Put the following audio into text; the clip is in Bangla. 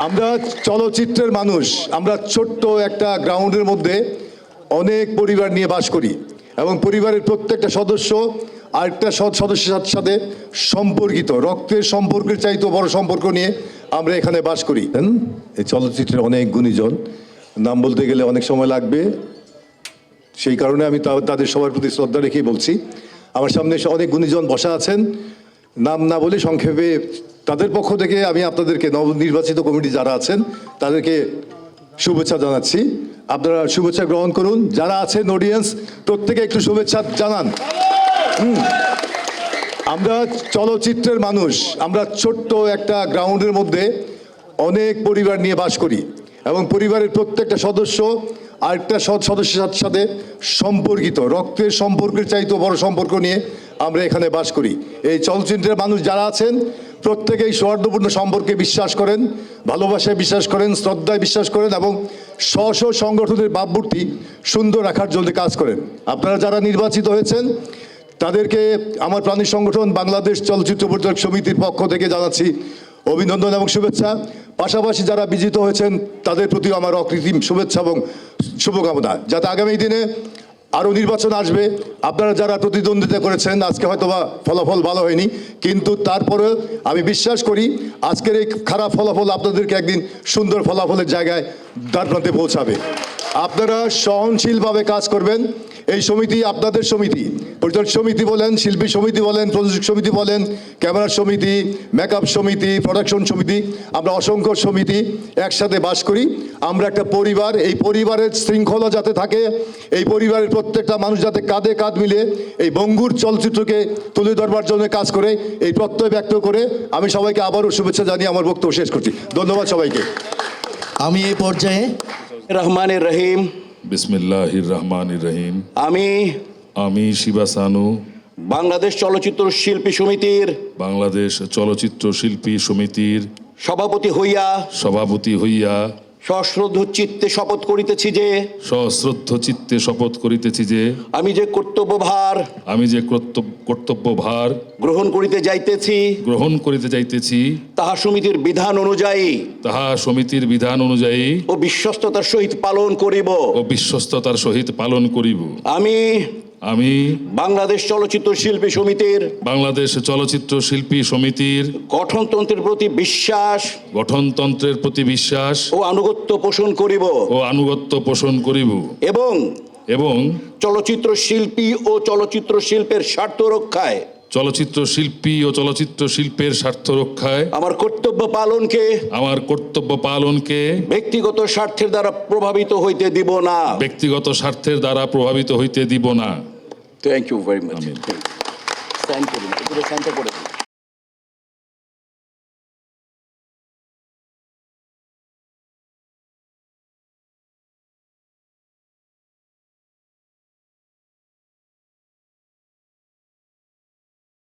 আমরা চলচ্চিত্রের মানুষ, আমরা ছোট্ট একটা গ্রাউন্ডের মধ্যে অনেক পরিবার নিয়ে বাস করি এবং পরিবারের প্রত্যেকটা সদস্য আরেকটা সদস্যের সাথে সম্পর্কিত, রক্তের সম্পর্কের চাইতেও বড় সম্পর্ক নিয়ে আমরা এখানে বাস করি। এই চলচ্চিত্রের অনেক গুণীজন, নাম বলতে গেলে অনেক সময় লাগবে, সেই কারণে আমি তাদের সবার প্রতি শ্রদ্ধা রেখেই বলছি। আমার সামনে এসে অনেক গুণীজন বসা আছেন, নাম না বলে সংক্ষেপে তাদের পক্ষ থেকে আমি আপনাদেরকে, নবনির্বাচিত কমিটি যারা আছেন তাদেরকে শুভেচ্ছা জানাচ্ছি। আপনারা শুভেচ্ছা গ্রহণ করুন। যারা আছেন অডিয়েন্স, প্রত্যেকে একটু শুভেচ্ছা জানান। আমরা চলচ্চিত্রের মানুষ, আমরা ছোট্ট একটা গ্রাউন্ডের মধ্যে অনেক পরিবার নিয়ে বাস করি এবং পরিবারের প্রত্যেকটা সদস্য আরেকটা সদস্যের সাথে সম্পর্কিত, রক্তের সম্পর্কের চাইতেও বড় সম্পর্ক নিয়ে আমরা এখানে বাস করি। এই চলচ্চিত্রের মানুষ যারা আছেন প্রত্যেকেই সৌহার্দ্যপূর্ণ সম্পর্কে বিশ্বাস করেন, ভালোবাসায় বিশ্বাস করেন, শ্রদ্ধায় বিশ্বাস করেন এবং স্ব সংগঠনের ভাবমূর্তি সুন্দর রাখার জন্য কাজ করেন। আপনারা যারা নির্বাচিত হয়েছেন তাদেরকে আমার প্রাণী সংগঠন বাংলাদেশ চলচ্চিত্র পরিচালক সমিতির পক্ষ থেকে জানাচ্ছি অভিনন্দন এবং শুভেচ্ছা। পাশাপাশি যারা বিজিত হয়েছেন তাদের প্রতিও আমার অকৃত্রিম শুভেচ্ছা এবং শুভকামনা, যাতে আগামী দিনে আরও নির্বাচন আসবে। আপনারা যারা প্রতিদ্বন্দ্বিতা করেছেন, আজকে হয়তোবা ফলাফল ভালো হয়নি, কিন্তু তারপরে আমি বিশ্বাস করি আজকের এই খারাপ ফলাফল আপনাদেরকে একদিন সুন্দর ফলাফলের জায়গায় দ্বারপ্রান্তে পৌঁছাবে। আপনারা সহনশীলভাবে কাজ করবেন। এই সমিতি আপনাদের সমিতি, পরিচালক সমিতি বলেন, শিল্পী সমিতি বলেন, প্রযোজক সমিতি বলেন, ক্যামেরা সমিতি, মেকআপ সমিতি, প্রোডাকশন সমিতি, আমরা অসংখ্য সমিতি একসাথে বাস করি। আমরা একটা পরিবার, এই পরিবারের শৃঙ্খলা যাতে থাকে, এই পরিবারের প্রত্যেকটা মানুষ যাতে কাঁধে কাঁধ মিলে এই বঙ্গুর চলচ্চিত্রকে তুলে ধরবার জন্য কাজ করে, এই প্রত্যয় ব্যক্ত করে আমি সবাইকে আবারও শুভেচ্ছা জানিয়ে আমার বক্তব্য শেষ করছি। ধন্যবাদ সবাইকে। আমি এই পর্যায়ে রহমানির রহিম, বিসমিল্লাহির রহমানির রহিম। আমি শিবা সানু বাংলাদেশ চলচ্চিত্র শিল্পী সমিতির বাংলাদেশ চলচ্চিত্র শিল্পী সমিতির সভাপতি হইয়া সশ্রদ্ধ চিত্তে শপথ করিতেছি যে আমি যে কর্তব্যভার গ্রহণ করিতে যাইতেছি তাহা সমিতির বিধান অনুযায়ী ও বিশ্বস্ততার সহিত পালন করিব। আমি বাংলাদেশ চলচ্চিত্র শিল্পী সমিতির গঠনতন্ত্রের প্রতি বিশ্বাস ও আনুগত্য পোষণ করিব এবং চলচ্চিত্র শিল্পী ও চলচ্চিত্র শিল্পের স্বার্থ রক্ষায় আমার কর্তব্য পালনকে ব্যক্তিগত স্বার্থের দ্বারা প্রভাবিত হইতে দিব না। Thank you very much.